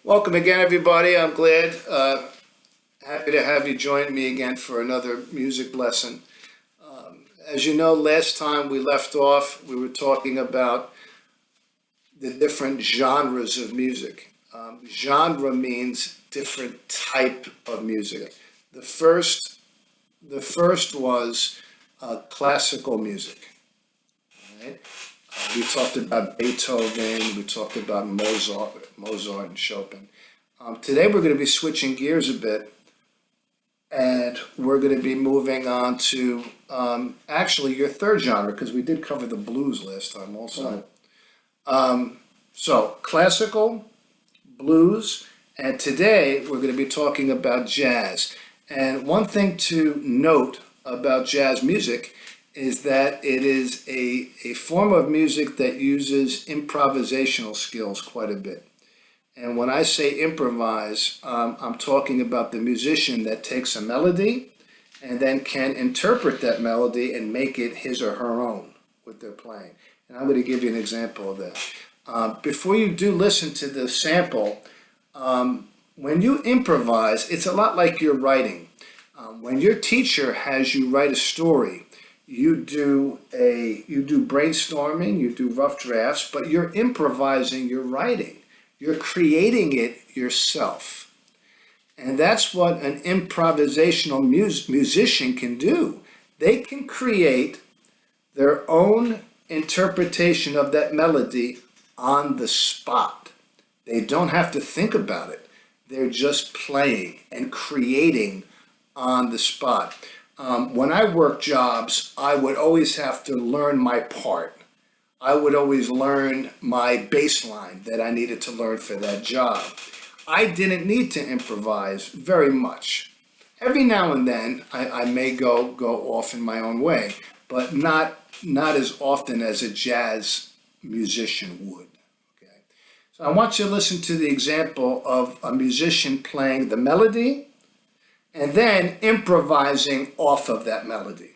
Welcome again, everybody. I'm glad, happy to have you join me again for another music lesson. As you know, last time we left off, we were talking about the different genres of music. Genre means different type of music. The first was classical music. Right? We talked about Beethoven, we talked about Mozart and Chopin. Today we're going to be switching gears a bit, and we're going to be moving on to actually your third genre, because we did cover the blues last time also. So classical, blues, and today we're going to be talking about jazz. And one thing to note about jazz music is that it is a form of music that uses improvisational skills quite a bit. And when I say improvise, I'm talking about the musician that takes a melody and then can interpret that melody and make it his or her own with their playing. And I'm going to give you an example of that. Before you do listen to the sample, when you improvise, it's a lot like you're writing. When your teacher has you write a story, you do brainstorming, you do rough drafts, but you're improvising your writing. You're creating it yourself. And that's what an improvisational musician can do. They can create their own interpretation of that melody on the spot. They don't have to think about it. They're just playing and creating on the spot. When I worked jobs, I would always have to learn my part. I would always learn my baseline that I needed to learn for that job. I didn't need to improvise very much. Every now and then, I may go off in my own way, but not as often as a jazz musician would. Okay, so I want you to listen to the example of a musician playing the melody and then improvising off of that melody.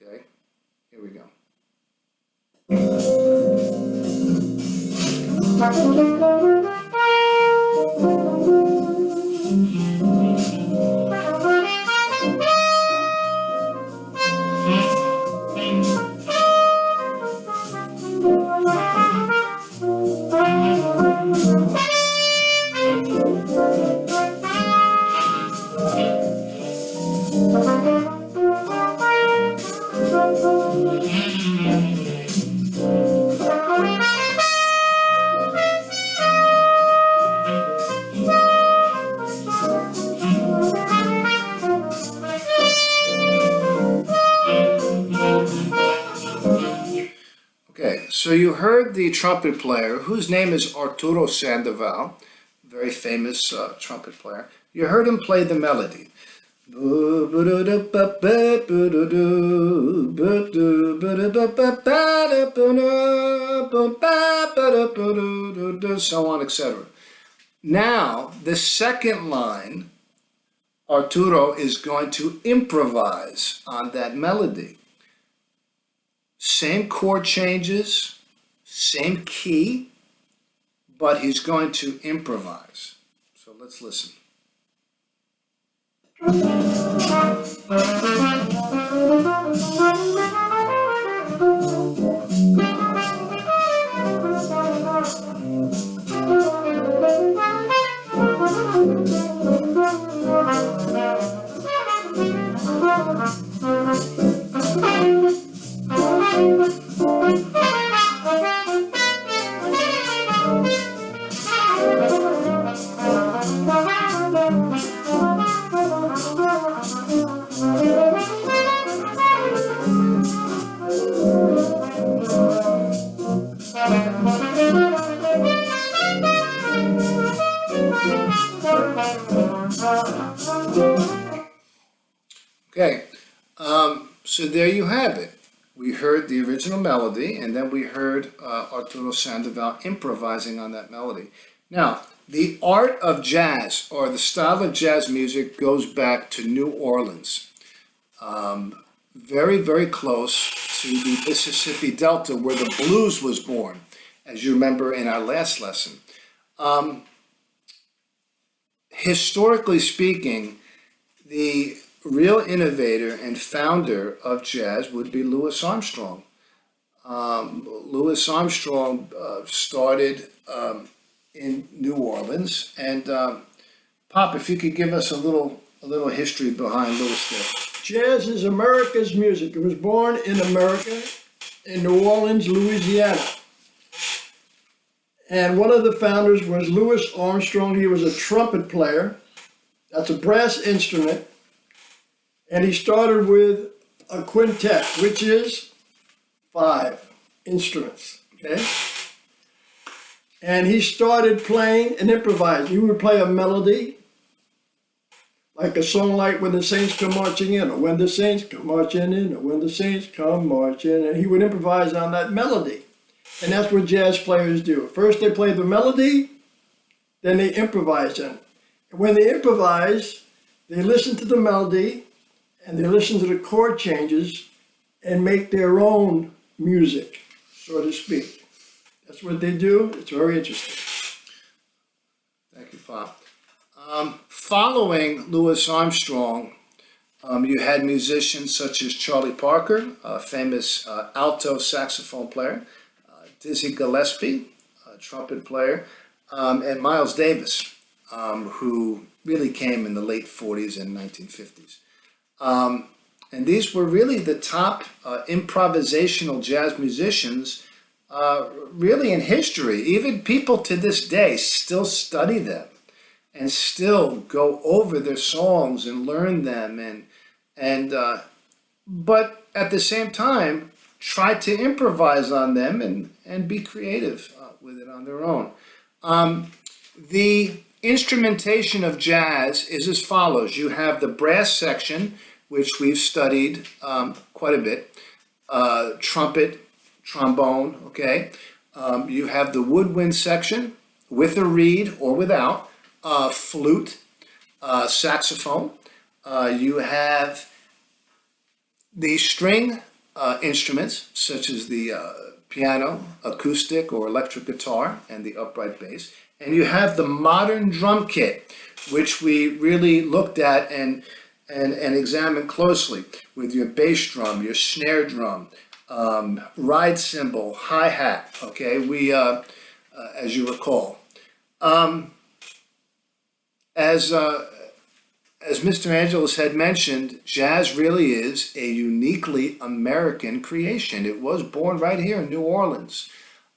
Okay, here we go. So you heard the trumpet player, whose name is Arturo Sandoval, very famous trumpet player. You heard him play the melody. So on, etc. Now, the second line, Arturo is going to improvise on that melody. Same chord changes, same key, but he's going to improvise. So let's listen. Okay, so there you have it. We heard the original melody, and then we heard Arturo Sandoval improvising on that melody. Now, the art of jazz, or the style of jazz music, goes back to New Orleans. Very, very close to the Mississippi Delta, where the blues was born, as you remember in our last lesson. historically speaking, the real innovator and founder of jazz would be Louis Armstrong. Louis Armstrong started in New Orleans, and Pop, if you could give us a little history behind Louis there. Jazz is America's music. It was born in America, in New Orleans, Louisiana. And one of the founders was Louis Armstrong. He was a trumpet player. That's a brass instrument. And he started with a quintet, which is 5 instruments, okay? And he started playing and improvising. He would play a melody, like a song like When the Saints Come Marching In, or When the Saints Come Marching In, or When the Saints Come Marching In. And he would improvise on that melody. And that's what jazz players do. First they play the melody, then they improvise on it. And when they improvise, they listen to the melody, and they listen to the chord changes, and make their own music, so to speak. That's what they do. It's very interesting. Thank you, Pop. Following Louis Armstrong, you had musicians such as Charlie Parker, a famous alto saxophone player, Dizzy Gillespie, a trumpet player, and Miles Davis, who really came in the late 40s and 1950s. And these were really the top improvisational jazz musicians really in history. Even people to this day still study them and still go over their songs and learn them, but at the same time try to improvise on them and be creative with it on their own. The instrumentation of jazz is as follows. You have the brass section, which we've studied quite a bit, trumpet, trombone, okay? You have the woodwind section with a reed or without, flute, saxophone. You have the string instruments, such as the piano, acoustic or electric guitar, and the upright bass. And you have the modern drum kit, which we really looked at and examined closely, with your bass drum, your snare drum, ride cymbal, hi-hat, okay, we, as you recall. As Mr. Angelos had mentioned, jazz really is a uniquely American creation. It was born right here in New Orleans.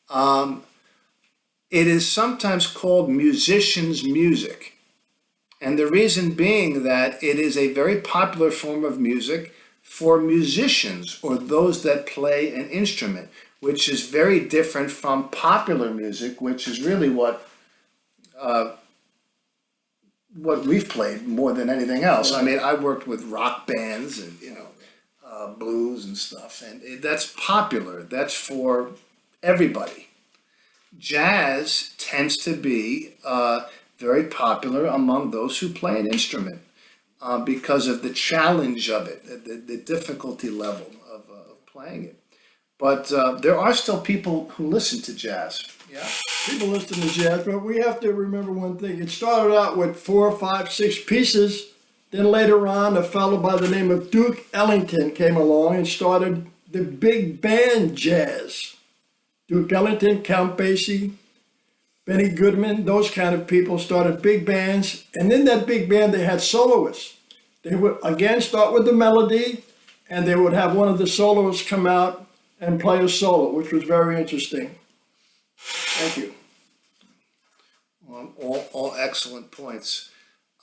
It is sometimes called musicians' music. And the reason being that it is a very popular form of music for musicians or those that play an instrument, which is very different from popular music, which is really what we've played more than anything else. I mean, I worked with rock bands and, blues and stuff, and that's popular. That's for everybody. Jazz tends to be very popular among those who play an instrument because of the challenge of it, the difficulty level of playing it. But there are still people who listen to jazz. Yeah. People listen to jazz, but we have to remember one thing. It started out with 4, 5, 6 pieces. Then later on, a fellow by the name of Duke Ellington came along and started the big band jazz. Duke Ellington, Count Basie, Benny Goodman, those kind of people started big bands. And in that big band, they had soloists. They would, again, start with the melody, and they would have one of the soloists come out and play a solo, which was very interesting. Thank you. Well, all excellent points.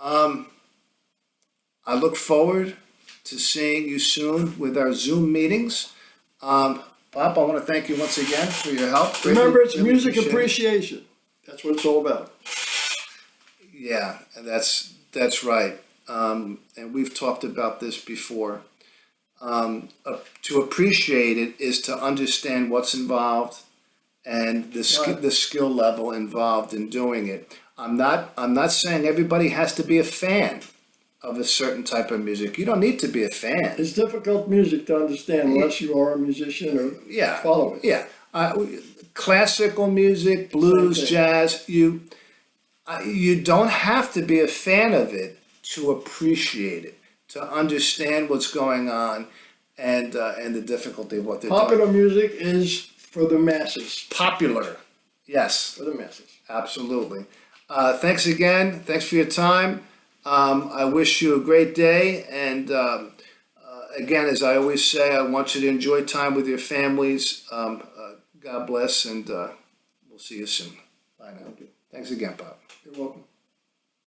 I look forward to seeing you soon with our Zoom meetings. Bob, I want to thank you once again for your help. Remember, it's music appreciation. That's what it's all about. Yeah, that's right. And we've talked about this before. To appreciate it is to understand what's involved and the skill level involved in doing it. I'm not saying everybody has to be a fan of a certain type of music. You don't need to be a fan. It's difficult music to understand unless you are a musician or follow it. Yeah. Classical music, blues, jazz, You don't have to be a fan of it to appreciate it, to understand what's going on, and the difficulty of what they're doing. Popular music is for the masses, Popular, yes, for the masses. absolutely. Thanks again. Thanks for your time. I wish you a great day. And again, as I always say, I want you to enjoy time with your families. God bless, and we'll see you soon. Bye now. Thanks again, Pop. You're welcome.